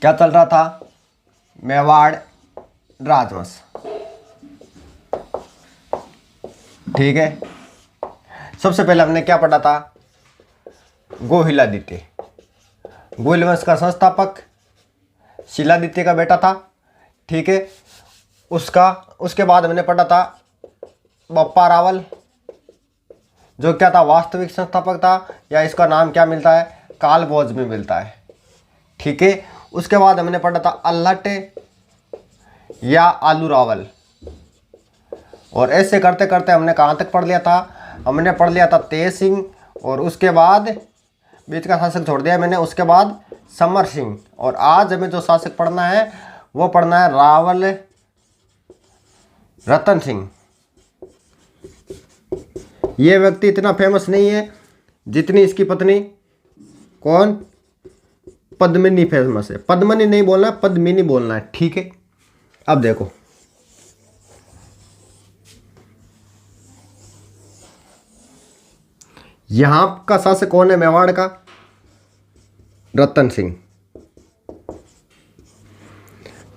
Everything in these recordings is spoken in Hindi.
क्या चल रहा था? मेवाड़ राजवंश। ठीक है, सबसे पहले हमने क्या पढ़ा था? गोहिलादित्य, गोहिल वंश का संस्थापक शिलादित्य का बेटा था। ठीक है, उसके बाद हमने पढ़ा था बप्पा रावल, जो क्या था? वास्तविक संस्थापक था, या इसका नाम क्या मिलता है? कालभोज में मिलता है। ठीक है, उसके बाद हमने पढ़ा था अल्हट या आलू रावल, और ऐसे करते करते हमने कहाँ तक पढ़ लिया था? हमने पढ़ लिया था तेज सिंह, और उसके बाद बीच का शासक छोड़ दिया मैंने, उसके बाद समर सिंह। और आज हमें जो शासक पढ़ना है वो पढ़ना है रावल रतन सिंह। ये व्यक्ति इतना फेमस नहीं है जितनी इसकी पत्नी कौन? पद्मिनी फेमस है। पद्मिनी नहीं बोलना है, पद्मिनी बोलना है। ठीक है, अब देखो, यहां का शासक कौन है मेवाड़ का? रतन सिंह।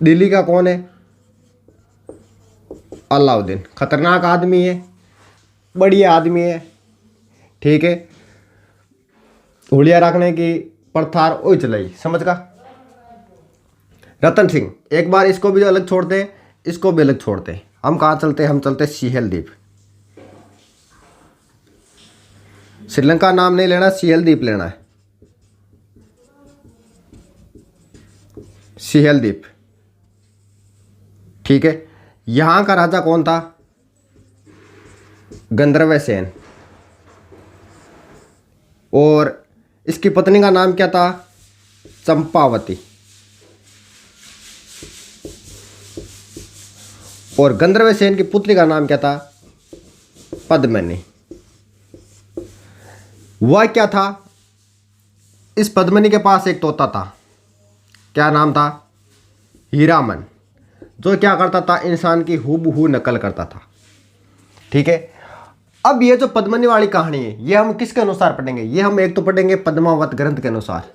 दिल्ली का कौन है? अलाउद्दीन। खतरनाक आदमी है, बढ़िया आदमी है। ठीक है, हुलिया रखने की प्रथा वही चलाई, समझ का? रतन सिंह। एक बार इसको भी अलग छोड़ते हैं, इसको भी अलग छोड़ते हैं। हम कहाँ चलते हैं? हम चलते हैं सिहल द्वीप। श्रीलंका नाम नहीं लेना, सिहल द्वीप लेना है। सिहल द्वीप। ठीक है, यहां का राजा कौन था? गंधर्व सेन। और इसकी पत्नी का नाम क्या था? चंपावती। और गंधर्व सेन की पुत्री का नाम क्या था? पद्मिनी। वह क्या था? इस पद्मिनी के पास एक तोता था। क्या नाम था? हीरामन, जो क्या करता था? इंसान की हूबहू नकल करता था। ठीक है, अब ये जो पद्मिनी वाली कहानी है, ये हम किसके अनुसार पढ़ेंगे? ये हम एक तो पढ़ेंगे पद्मावत ग्रंथ के अनुसार।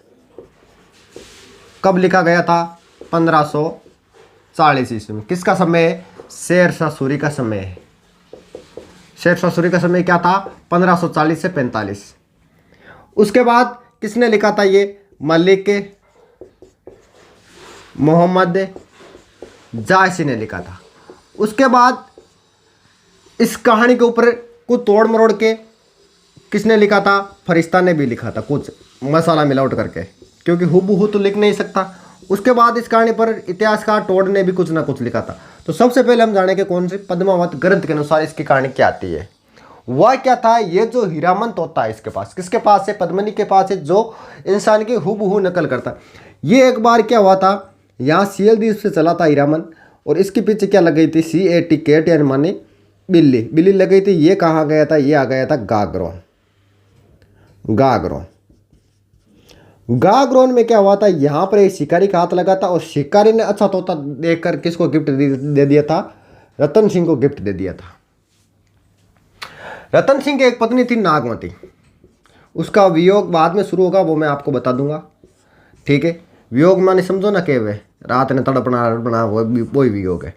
कब लिखा गया था? 1540 ईस्वी में। किसका समय है? शेरशाह सूरी का समय है। शेरशाह सूरी का समय क्या था? 1540 से 45। उसके बाद किसने लिखा था? ये मलिक मोहम्मद जायसी ने लिखा था। उसके बाद इस कहानी के ऊपर कुछ तोड़ मरोड़ के किसने लिखा था? फरिश्ता ने भी लिखा था, कुछ मसाला मिलावट करके, क्योंकि हुबहू तो लिख नहीं सकता। उसके बाद इस कहानी पर इतिहासकार टोड ने भी कुछ ना कुछ लिखा था। तो सबसे पहले हम जानेंगे कौन से पद्मावत ग्रंथ के अनुसार इसकी कहानी क्या आती है। वह क्या था? ये जो हीरामन तोता है इसके पास, किसके पास है? पद्मिनी के पास है, जो इंसान की हुबहू नकल करता। ये एक बार क्या हुआ था, यहाँ सियल द्वीप से चला था हीरामन, और इसके पीछे क्या लग गई थी? CAT, कैट यानी माने बिल्ली, बिल्ली लग गई थी। ये कहाँ गया था? ये आ गया था गागरोन। गागरोन, गागरोन में क्या हुआ था? यहाँ पर एक शिकारी का हाथ लगा था, और शिकारी ने अच्छा तोता देखकर किसको गिफ्ट दे दिया था? रतन सिंह को गिफ्ट दे दिया था। रतन सिंह की एक पत्नी थी नागमती। उसका वियोग बाद में शुरू होगा, वो मैं आपको बता दूंगा। ठीक है, वियोग माने समझो ना, के वे रात ने तड़पना वो वियोग है।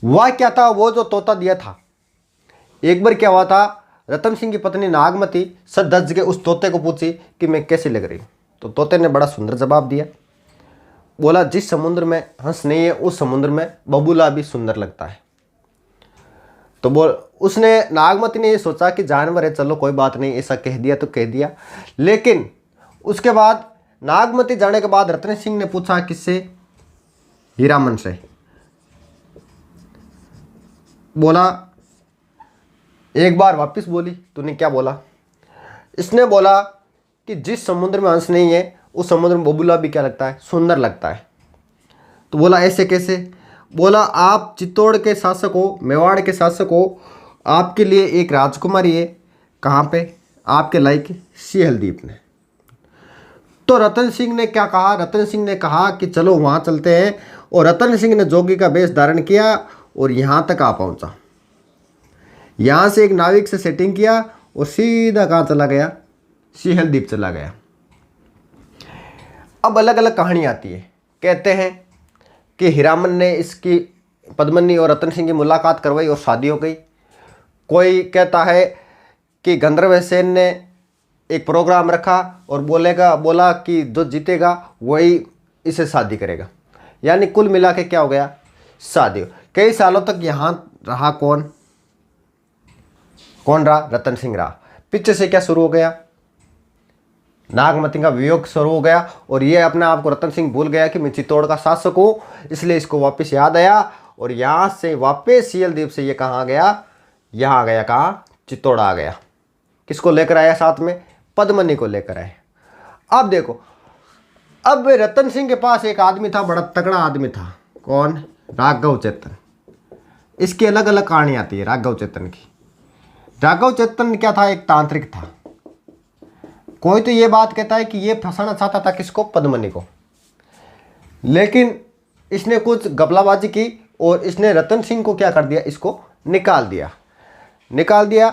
वह क्या था? वो जो तोता दिया था, एक बार क्या हुआ था? रतन सिंह की पत्नी नागमती सज के उस तोते को पूछी कि मैं कैसी लग रही? तो तोते ने बड़ा सुंदर जवाब दिया। बोला, जिस समुद्र में हंस नहीं है उस समुद्र में बबूला भी सुंदर लगता है। तो उसने नागमती ने ये सोचा कि जानवर है, चलो कोई बात नहीं, ऐसा कह दिया तो कह दिया। लेकिन उसके बाद नागमती जाने के बाद रतन सिंह ने पूछा किससे? हीरामन से। बोला, एक बार वापस बोली, तूने क्या बोला? इसने बोला कि जिस समुद्र में हंस नहीं है उस समुद्र में बबूला भी क्या लगता है? सुंदर लगता है। तो बोला, ऐसे कैसे? बोला, आप चित्तौड़ के शासक हो, मेवाड़ के शासक हो, आपके लिए एक राजकुमारी है। कहाँ पे? आपके लायक सिहल द्वीप में। तो रतन सिंह ने क्या कहा? रतन सिंह ने कहा कि चलो वहाँ चलते हैं, और रतन सिंह ने जोगी का वेश धारण किया और यहाँ तक आ पहुँचा। यहाँ से एक नाविक से सेटिंग किया और सीधा कहाँ चला गया? सिहल द्वीप चला गया। अब अलग अलग कहानी आती है, कहते हैं कि हीरामन ने इसकी पद्मनी और रतन सिंह की मुलाकात करवाई और शादी हो गई। कोई कहता है कि गंधर्व सेन ने एक प्रोग्राम रखा और बोला कि जो जीतेगा वही इसे शादी करेगा। यानी कुल मिला के क्या हो गया, शादी। कई सालों तक यहाँ रहा कौन रहा, रतन सिंह रहा। पीछे से क्या शुरू हो गया, नागमती का वियोग शुरू हो गया और ये अपने आप को रतन सिंह भूल गया कि मैं चित्तौड़ का शासक हूँ, इसलिए इसको वापस याद आया और यहाँ से वापस सियल द्वीप से ये कहाँ आ गया, यहाँ आ गया, कहाँ, चित्तौड़ आ गया। किसको लेकर आया साथ में, पद्मनी को लेकर आए। अब देखो, अब रतन सिंह के पास एक आदमी था, बड़ा तगड़ा आदमी था, कौन, राघव चेतन। इसकी अलग अलग कहानी आती है राघव चेतन की। राघव चेतन क्या था, एक तांत्रिक था। कोई तो ये बात कहता है कि ये फंसाना चाहता था किसको, पद्मनी को, लेकिन इसने कुछ गपलाबाजी की और इसने रतन सिंह को क्या कर दिया, इसको निकाल दिया।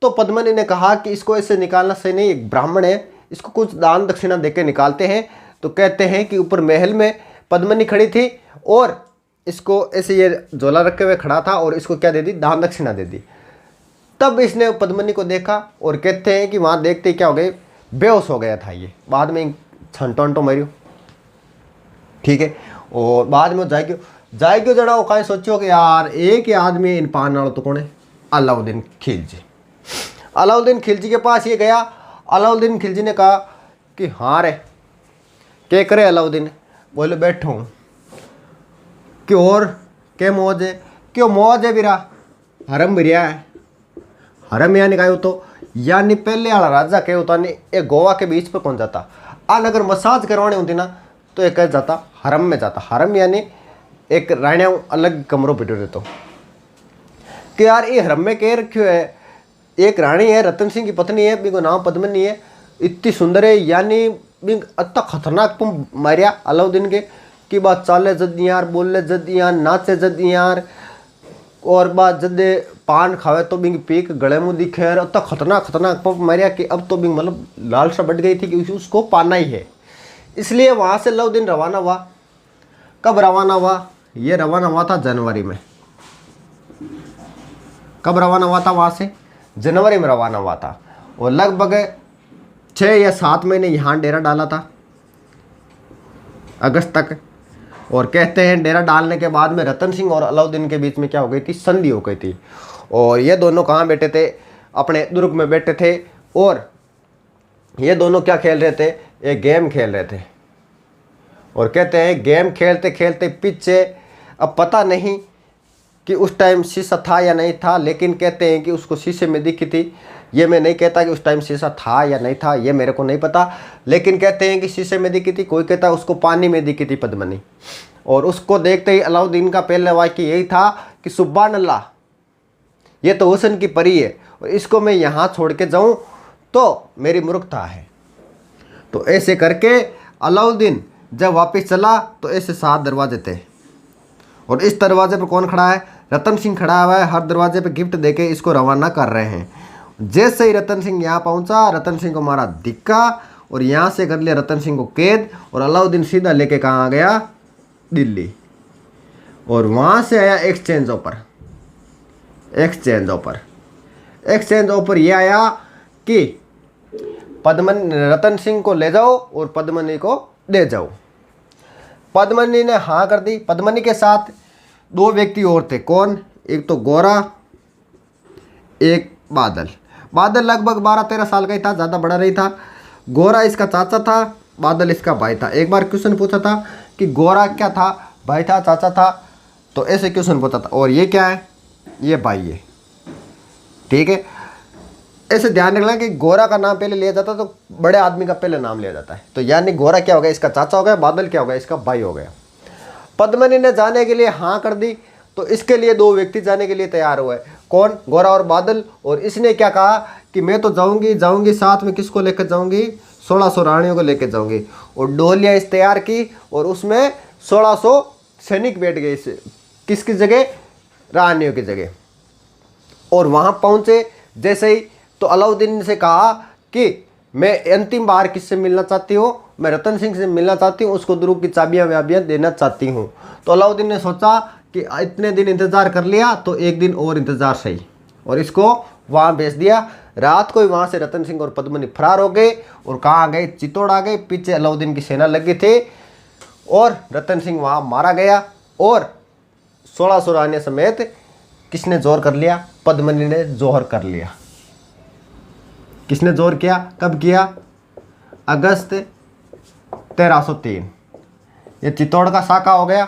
तो पद्मनी ने कहा कि इसको ऐसे निकालना सही नहीं, एक ब्राह्मण है, इसको कुछ दान दक्षिणा देके निकालते हैं। तो कहते हैं कि ऊपर महल में पद्मनी खड़ी थी और इसको ऐसे ये झोला रखे हुए खड़ा था और इसको क्या दे दी, दान दक्षिणा दे दी। तब इसने पद्मनी को देखा और कहते हैं कि वहाँ देखते ही क्या हो गए, बेहोश हो गया था ये। बाद में छंटो मरियो, ठीक है। और बाद में जाएगी जड़ा वो कहीं सोचो कि यार एक ही आदमी इन पान नालों तो कौन है, अलाउद्दीन खिलजी। अलाउद्दीन खिलजी के पास ये गया। अलाउद्दीन खिलजी ने कहा कि हाँ रे, क्या करे अलाउद्दीन, बोले बैठो हूँ कि और क्या मौज है, क्यों मौज है बिरा, हरम बिरिया है। हरम यानी का तो यानी पहले वाला राजा क्या होता नहीं, एक गोवा के बीच पे कौन जाता, आन अगर मसाज करवानी होती ना तो एक जाता हरम में जाता। हरम यानी एक राणा अलग कमरों पिटो देते कि यार ये हरम में कह रखियो है, एक रानी है, रतन सिंह की पत्नी है, बिको नाम पद्मनी है, इतनी सुंदर है, यानी बिंग अत्ता खतरनाक तुम मारिया अलाउद्दीन के कि बात चाले जद यार, बोले जद यार, नाचे जद यार, और बात जद पान खावे तो बिंग पीक गले मुँह दिखे यार, अत्ता खतरनाक पंप मारिया कि अब तो बिंग मतलब लालसा बढ़ गई थी कि उसको पाना ही है। इसलिए वहाँ से अलाउद्दीन रवाना हुआ। कब रवाना हुआ, ये रवाना हुआ था जनवरी में। कब रवाना हुआ था, वहाँ से जनवरी में रवाना हुआ था और लगभग 6 या 7 महीने यहाँ डेरा डाला था, अगस्त तक। और कहते हैं डेरा डालने के बाद में रतन सिंह और अलाउद्दीन के बीच में क्या हो गई थी, संधि हो गई थी। और ये दोनों कहाँ बैठे थे, अपने दुर्ग में बैठे थे और ये दोनों क्या खेल रहे थे, एक गेम खेल रहे थे। और कहते हैं गेम खेलते खेलते पीछे, अब पता नहीं कि उस टाइम शीशा था या नहीं था, लेकिन कहते हैं कि उसको शीशे में दिखी थी। ये मैं नहीं कहता कि उस टाइम शीशा था या नहीं था, ये मेरे को नहीं पता, लेकिन कहते हैं कि शीशे में दिखी थी। कोई कहता है उसको पानी में दिखी थी पद्मनी। और उसको देखते ही अलाउद्दीन का पहले वाक्य यही था कि सुभान अल्लाह, ये तो हुस्न की परी है और इसको मैं यहाँ छोड़ के जाऊँ तो मेरी मूर्खता है। तो ऐसे करके अलाउद्दीन जब वापस चला तो ऐसे 7 दरवाजे थे और इस दरवाजे पर कौन खड़ा है, रतन सिंह खड़ा हुआ है। हर दरवाजे पे गिफ्ट देके इसको रवाना कर रहे हैं। जैसे ही रतन सिंह यहाँ पहुँचा, रतन सिंह को मारा धिक्का और यहाँ से कर लिया रतन सिंह को कैद और अलाउद्दीन सीधा लेके कहाँ आ गया, दिल्ली। और वहाँ से आया एक्सचेंज ऑफर ये आया कि रतन सिंह को ले जाओ और पद्मनी को दे जाओ। पद्मनी ने हाँ कर दी। पद्मनी के साथ 2 व्यक्ति और थे, कौन, एक तो गोरा, एक बादल। बादल लगभग 12-13 साल का ही था, ज़्यादा बड़ा नहीं था। गोरा इसका चाचा था, बादल इसका भाई था। एक बार क्वेश्चन पूछा था कि गोरा क्या था, भाई था, चाचा था, तो ऐसे क्वेश्चन पूछा था। और ये क्या है, ये भाई है, ठीक है। ऐसे ध्यान रखना कि गोरा का नाम पहले लिया जाता तो बड़े आदमी का पहले नाम लिया जाता है। तो यानी गोरा क्या हो गया, इसका चाचा हो गया, बादल क्या हो गया, इसका भाई हो गया। पद्मनी ने जाने के लिए हाँ कर दी तो इसके लिए 2 व्यक्ति जाने के लिए तैयार हुए, कौन, गोरा और बादल। और इसने क्या कहा कि मैं तो जाऊंगी, साथ में किसको लेकर जाऊंगी, 1600 रानियों को लेकर जाऊंगी। और डोलियाँ इस तैयार की और उसमें 1600 सैनिक बैठ गए, इस किसकी जगह, रानियों की जगह। और वहाँ पहुँचे जैसे ही तो अलाउद्दीन से कहा कि मैं अंतिम बार किससे मिलना चाहती हूँ, मैं रतन सिंह से मिलना चाहती हूँ, उसको दुर्ग की चाबियाँ व्याबियाँ देना चाहती हूँ। तो अलाउद्दीन ने सोचा कि इतने दिन इंतज़ार कर लिया तो एक दिन और इंतज़ार सही, और इसको वहाँ भेज दिया। रात को ही वहाँ से रतन सिंह और पद्मनी फरार हो गए और कहाँ आ गए, चित्तौड़ आ गए। पीछे अलाउद्दीन की सेना लगी थी और रतन सिंह वहाँ मारा गया। और 1600 रानियों समेत किसने जोर कर लिया? पद्मनी ने जोहर कर लिया। किसने जोर किया? कब किया? अगस्त 1303। ये चित्तौड़ का साका हो गया,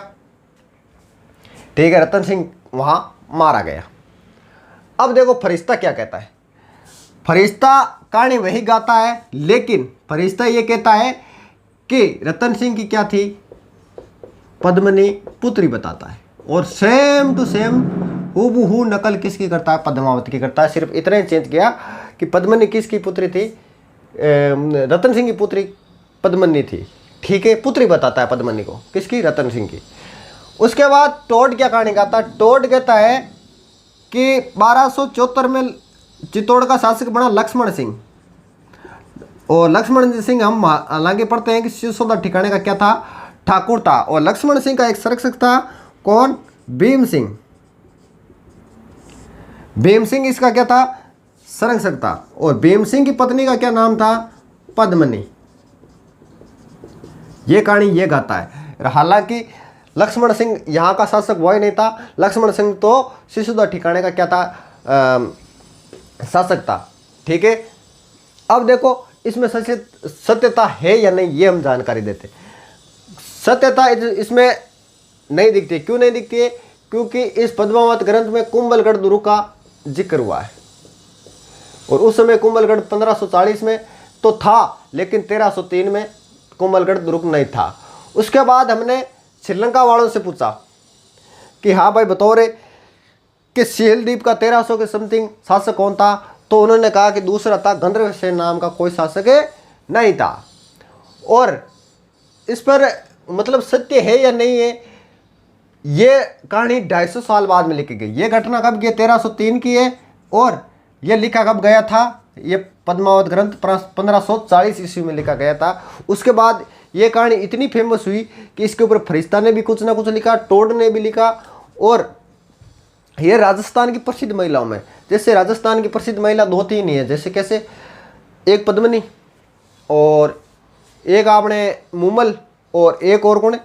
ठीक है। रतन सिंह वहां मारा गया। अब देखो फरिश्ता क्या कहता है। फरिश्ता कहानी वही गाता है, लेकिन फरिश्ता ये कहता है कि रतन सिंह की क्या थी? पद्मनी पुत्री बताता है। और सेम टू सेम हूबहू नकल किसकी करता है? पद्मावती की करता है। सिर्फ इतना ही चेंज किया कि पद्मनी किसकी पुत्री थी? रतन सिंह की पुत्री पद्मनी थी, ठीक है। पुत्री बताता है पद्मनी को, किसकी? रतन सिंह की। उसके बाद टोड क्या कहानी कहता है? टोड कहता है कि 1274 में चित्तौड़ का शासक बना लक्ष्मण सिंह। और लक्ष्मण सिंह हम हालांकि पढ़ते हैं कि सिसोदा ठिकाने का क्या था? ठाकुर था। और लक्ष्मण सिंह का एक संरक्षक था, कौन? भीम सिंह। भीम सिंह इसका क्या था? संरक्षक था। और भीम सिंह की पत्नी का क्या नाम था? पद्मनी। ये कहानी ये गाता है। हालांकि लक्ष्मण सिंह यहाँ का शासक वही नहीं था। लक्ष्मण सिंह तो सिसोदा ठिकाने का क्या था? शासक था, ठीक है। अब देखो इसमें सत्यता है या नहीं, ये हम जानकारी देते। सत्यता इसमें नहीं दिखती। क्यों नहीं दिखती है? क्योंकि इस पद्मावत ग्रंथ में कुंभलगढ़ दुर्ग का जिक्र हुआ है। और उस समय कुंभलगढ़ 1540 में तो था, लेकिन 1303 में कुंभलगढ़ दुर्ग नहीं था। उसके बाद हमने श्रीलंका वालों से पूछा कि हाँ भाई बताओ रे कि सिहलदीप का 1300 के समथिंग शासक कौन था? तो उन्होंने कहा कि दूसरा था, गंधर्वसेन नाम का कोई शासक नहीं था। और इस पर मतलब सत्य है या नहीं है, ये कहानी 250 साल बाद में लिखी गई। ये घटना कब की? 1303 की है। और ये लिखा कब गया था? ये पद्मावत ग्रंथ 1540 ईस्वी में लिखा गया था। उसके बाद ये कहानी इतनी फेमस हुई कि इसके ऊपर फरिश्ता ने भी कुछ ना कुछ लिखा, टोड ने भी लिखा। और ये राजस्थान की प्रसिद्ध महिलाओं में, जैसे राजस्थान की प्रसिद्ध महिला 2-3 ही है। जैसे कैसे? एक पद्मनी और एक आपने मूमल और एक और कौन है?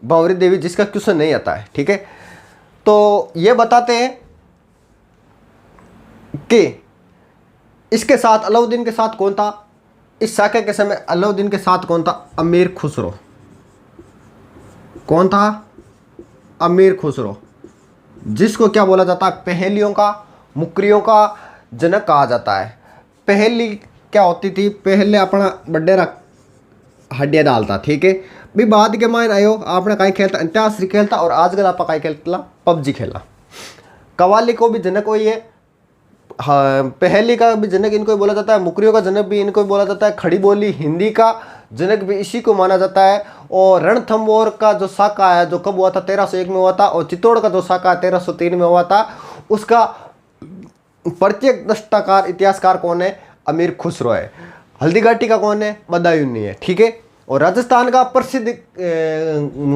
बावरी देवी, जिसका क्वेश्चन नहीं आता है, ठीक है। तो ये बताते हैं कि इसके साथ अलाउद्दीन के साथ कौन था? इस साके के समय अलाउद्दीन के साथ कौन था? अमीर खुसरो। कौन था? अमीर खुसरो, जिसको क्या बोला जाता है? पहेलियों का, मुकरियों का जनक कहा जाता है। पहेली क्या होती थी? पहले अपना बड्डेरा हड्डियाँ डालता, ठीक है। भी बाद के मायन आयो आपने कहीं खेलता अंत्याक्षरी खेलता, और आजकल आप कहीं खेलता पबजी खेला। कवाली को भी जनक वही है। हाँ, पहेली का भी जनक इनको ही बोला जाता है, मुकरियों का जनक भी इनको ही बोला जाता है, खड़ी बोली हिंदी का जनक भी इसी को माना जाता है। और रणथंभौर का जो साका है, जो कब हुआ था? 1301 में हुआ था। और चित्तौड़ का जो साका 1303 में हुआ था, उसका प्रत्येक दस्ताकार इतिहासकार कौन है? अमीर खुसरो है। हल्दी घाटी का कौन है? बदायूनी है, ठीक है। और राजस्थान का प्रसिद्ध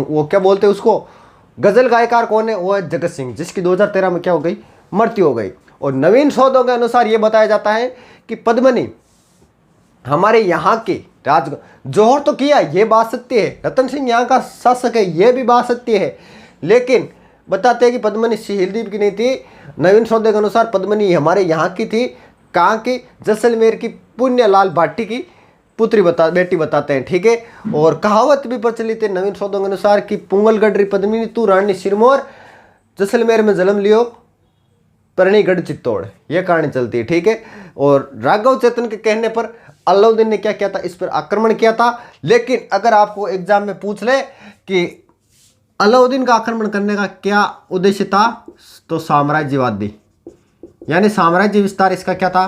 वो क्या बोलते हैं उसको, गजल गायकार कौन है? वो है जगत सिंह, जिसकी 2013 में क्या हो गई? मृत्यु हो गई। और नवीन शोधों के अनुसार ये बताया जाता है कि पद्मनी हमारे यहाँ के राज जोहर तो किया, ये बात सत्य है। रतन सिंह यहाँ का शासक है, ये भी बात सत्य है। लेकिन बताते हैं कि पद्मनी सिहलदीप की नहीं थी। नवीन शोधों के अनुसार पद्मनी हमारे यहाँ की थी। कहाँ की? जैसलमेर की पुण्यलाल भाटी की पुत्री बेटी बताते हैं, ठीक है। और कहावत भी प्रचलित है नवीन शोधों के अनुसार कि पुंगलगढ़ री पद्मिनी तू रानी सिरमौर, जैसलमेर में जन्म लियो परनीगढ़ चित्तौड़, यह कहानी चलती है, ठीक है। और राघव चेतन के कहने पर अलाउद्दीन ने क्या किया था? इस पर आक्रमण किया था। लेकिन अगर आपको एग्जाम में पूछ ले कि अलाउद्दीन का आक्रमण करने का क्या उद्देश्य था, तो साम्राज्यवादी यानी साम्राज्य विस्तार इसका क्या था?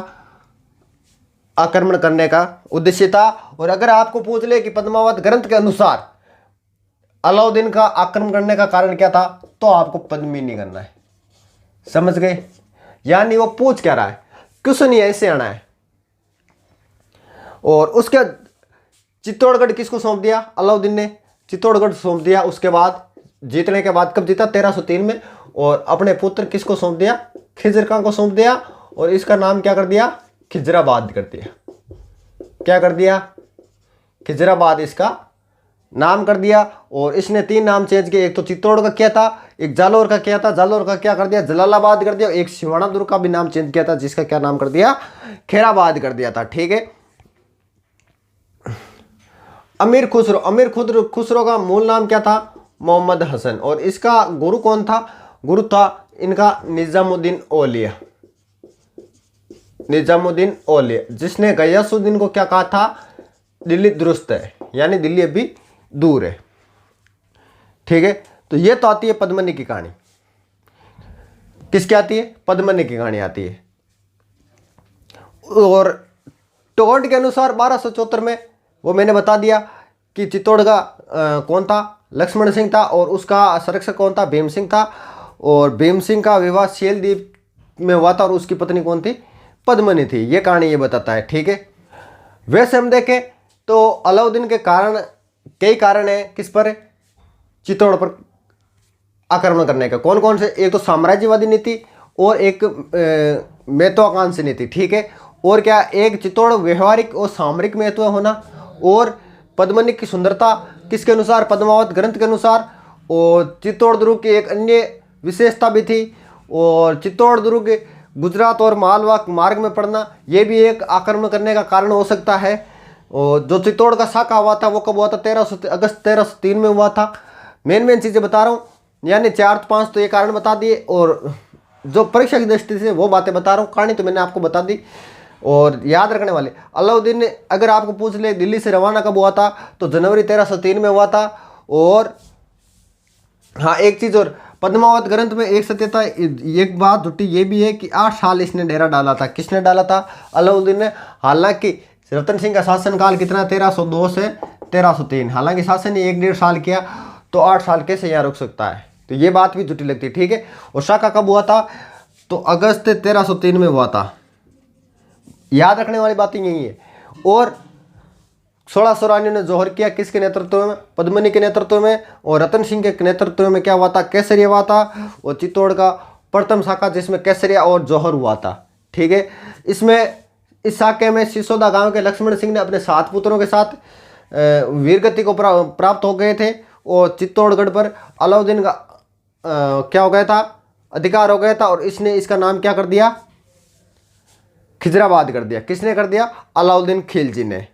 आक्रमण करने का उद्देश्य था। और अगर आपको पूछ ले कि पद्मावत ग्रंथ के अनुसार अलाउद्दीन का आक्रमण करने का कारण क्या था, तो आपको पद्मिनी करना है। समझ गए? यानी वो पूछ क्या रहा है, क्वेश्चन ही ऐसे आना है। और उसके चित्तौड़गढ़ किसको सौंप दिया? अलाउद्दीन ने चित्तौड़गढ़ सौंप दिया। उसके बाद जीतने के बाद कब जीता? 1303 में। और अपने पुत्र किसको सौंप दिया? खिज्र खां को सौंप दिया। और इसका नाम क्या कर दिया? खिजराबाद कर दिया। क्या कर दिया? खिजराबाद इसका नाम कर दिया। और इसने 3 नाम चेंज किए, एक तो चित्तौड़ का किया था, एक जालौर का किया था, जालौर का क्या कर दिया? जलालाबाद कर दिया। एक सिवाना दुर्ग का भी नाम चेंज किया था, जिसका क्या नाम कर दिया? खैराबाद कर दिया था। ठीक है। अमीर खुसरो का मूल नाम क्या था? मोहम्मद हसन। और इसका गुरु कौन था? गुरु था इनका निजामुद्दीन औलिया। निजामुद्दीन औलिया, जिसने गयासुद्दीन को क्या कहा था? दिल्ली दुरुस्त है, यानी दिल्ली अभी दूर है। ठीक है। तो ये तो आती है पद्मनी की कहानी। किसकी आती है? पद्मनी की कहानी आती है। और टोंट के अनुसार 1274 में, वो मैंने बता दिया कि चित्तौड़ का कौन था? लक्ष्मण सिंह था। और उसका संरक्षक कौन था? भीम सिंह था। और भीम सिंह का विवाह शैलद्वीप में हुआ था। और उसकी पत्नी कौन थी? पद्मनी थी। ये कहानी ये बताता है। ठीक है। वैसे हम देखें तो अलाउद्दीन के कारण, कई कारण है किस पर? चित्तौड़ पर आक्रमण करने का। कौन कौन से? एक तो साम्राज्यवादी नीति और एक महत्वाकांक्षी नीति। ठीक है। और क्या? एक चित्तौड़ व्यवहारिक और सामरिक महत्व होना, और पद्मनी की सुंदरता किसके अनुसार? पद्मावत ग्रंथ के अनुसार। और चित्तौड़ दुर्ग की एक अन्य विशेषता भी थी। और चित्तौड़ दुर्ग गुजरात और मालवा मार्ग में पड़ना, यह भी एक आक्रमण करने का कारण हो सकता है। और जो चित्तौड़ का साका हुआ था वो कब हुआ था? 1300 अगस्त 1303 में हुआ था। मेन चीज़ें बता रहा हूँ, यानी 4-5 तो ये कारण बता दिए, और जो परीक्षा की दृष्टि से वो बातें बता रहा हूँ। कहानी तो मैंने आपको बता दी। और याद रखने वाले, अलाउद्दीन ने, अगर आपको पूछ ले दिल्ली से रवाना कब हुआ था, तो जनवरी 1303 में हुआ था। और हाँ, एक चीज़ और, पद्मावत ग्रंथ में एक सत्यता, एक बात झूठी ये भी है कि 8 साल इसने डेरा डाला था। किसने डाला था? अलाउद्दीन ने। हालांकि रतन सिंह का शासनकाल कितना? 1302 से 1303। हालांकि शासन ने 1-1.5 साल किया, तो 8 साल कैसे यहाँ रुक सकता है? तो ये बात भी झूठी लगती है। ठीक है। और शाका कब हुआ था? तो अगस्त 1303 में हुआ था। याद रखने वाली बातें यही है। और 1600 रानियों ने जोहर किया, किसके नेतृत्व में? पद्मनी के नेतृत्व में। और रतन सिंह के नेतृत्व में क्या हुआ था? केसरिया हुआ था। और चित्तौड़ का प्रथम शाखा, जिसमें केसरिया और जौहर हुआ था। ठीक है। इसमें, इस शाखे में सिसोदा गांव के लक्ष्मण सिंह ने अपने 7 पुत्रों के साथ वीरगति को प्राप्त हो गए थे। और चित्तौड़गढ़ पर अलाउद्दीन का क्या हो गया था? अधिकार हो गया था। और इसने इसका नाम क्या कर दिया? खिजराबाद कर दिया। किसने कर दिया? अलाउद्दीन खिलजी ने।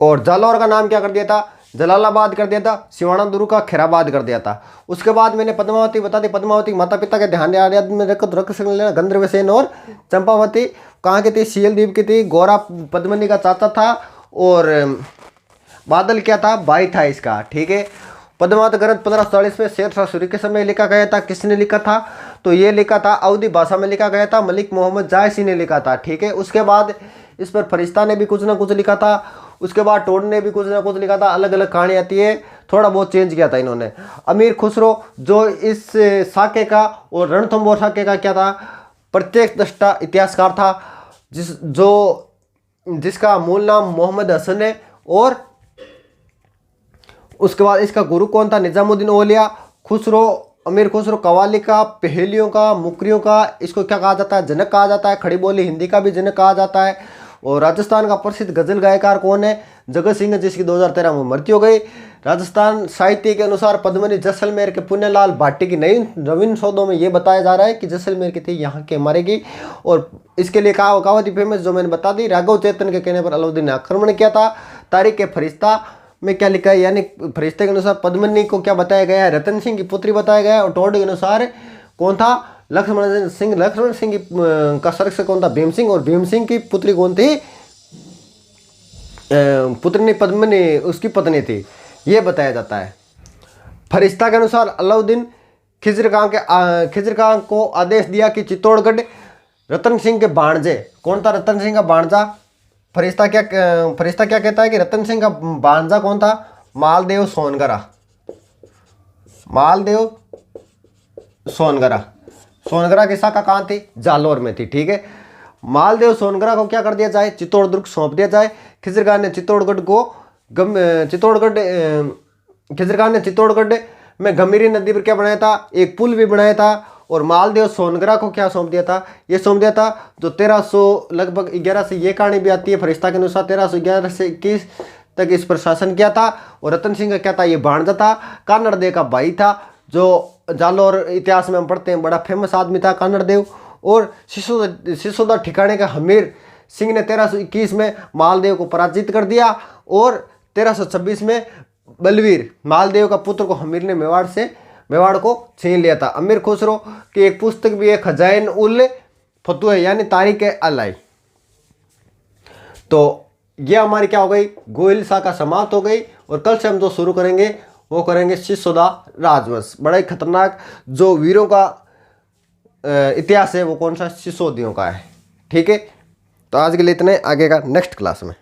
और जालौर का नाम क्या कर दिया था? जलालाबाद कर दिया था। सिवाना दुर्ग का खैराबाद कर दिया था। उसके बाद मैंने पद्मावती बता दी। पद्मावती माता पिता के ध्यान में रख लेना। गंधर्वसेन और चंपावती कहाँ की थी? शैलद्वीप की थी। गौरा पद्मनी का चाचा था। और बादल क्या था? भाई था इसका। ठीक है। पद्मावत ग्रंथ 1540 में शेरशाह सूरी के समय लिखा गया था। किसने लिखा था? तो ये लिखा था, अवधी भाषा में लिखा गया था। मलिक मोहम्मद जायसी ने लिखा था। ठीक है। उसके बाद इस पर फरिश्ता ने भी कुछ ना कुछ लिखा था। उसके बाद टोड ने भी कुछ ना कुछ लिखा था। अलग अलग कहानी आती है, थोड़ा बहुत चेंज किया था इन्होंने। अमीर खुसरो जो इस साके का और रणथंभौर साके का क्या था? प्रत्येक दृष्टा इतिहासकार था, जिसका मूल नाम मोहम्मद हसन है। और उसके बाद इसका गुरु कौन था? निजामुद्दीन औलिया। खुसरो, अमीर खुसरो कव्वाली का, पहेलियों का, मुकरियों का, इसको क्या कहा जाता है? जनक कहा जाता है। खड़ी बोली हिंदी का भी जनक कहा जाता है। और राजस्थान का प्रसिद्ध गजल गायकार कौन है? जगत सिंह, जिसकी 2013 में मृत्यु हो गई। राजस्थान साहित्य के अनुसार पद्मनी जैसलमेर के पुण्यलाल भाटी की नवीन शोधों में ये बताया जा रहा है कि जैसलमेर की थी, यहाँ के मारेगी। और इसके लिए कहावती फेमस जो मैंने बता दी, राघव चेतन के कहने पर अलाउद्दीन ने आक्रमण किया था। तारीख के फरिश्ता में क्या लिखा है? यानी फरिश्ते के अनुसार पद्मनी को क्या बताया गया है? रतन सिंह की पुत्री बताया गया है। और टोड के अनुसार कौन था? लक्ष्मण सिंह का संरक्षक कौन था? भीम सिंह। और भीम सिंह की पुत्री कौन थी? पुत्री नहीं, पद्मनी उसकी पत्नी थी, ये बताया जाता है। फरिश्ता के अनुसार अलाउद्दीन खिज्र खां को आदेश दिया कि चित्तौड़गढ़ रतन सिंह के भाणजे, कौन था रतन सिंह का भाणजा? फरिश्ता क्या कहता है कि रतन सिंह का भाणजा कौन था? मालदेव सोनगरा। मालदेव सोनगरा। सोनगरा की शाखा कहाँ थी? जालौर में थी। ठीक है। मालदेव सोनगरा को क्या कर दिया जाए? चित्तौड़ दुर्ग सौंप दिया जाए। खिजर खान ने चित्तौड़गढ़ को चित्तौड़गढ़ खिजर खान ने चित्तौड़गढ़ में गंभीरी नदी पर क्या बनाया था, एक पुल भी बनाया था। और मालदेव सोनगरा को क्या सौंप दिया था, ये सौंप दिया था जो 1300 लगभग 11 से ये कहानी भी आती है फरिश्ता के अनुसार 1311 से 21 तक इस पर शासन किया था। और रतन सिंह का क्या था, ये भाणजा था, कानड़ देव का भाई था, जो जालोर इतिहास में हम पढ़ते हैं बड़ा फेमस आदमी था कानड़ देव। और सिसोदा ठिकाने का हमीर सिंह ने 1321 में मालदेव को पराजित कर दिया। और 1326 में बलवीर मालदेव का पुत्र को हमीर ने मेवाड़ को छीन लिया था। अमीर खुसरो की एक पुस्तक भी है, खजाइन उल फतुह यानी तारीख अलाई। तो ये हमारी क्या हो गई, गोहिल शाखा समाप्त हो गई। और कल से हम जो शुरू करेंगे वो करेंगे सिसोदा राजवंश। बड़ा ही खतरनाक जो वीरों का इतिहास है वो कौन सा, सिसोदियों का है। ठीक है, तो आज के लिए इतने, आगे का नेक्स्ट क्लास में।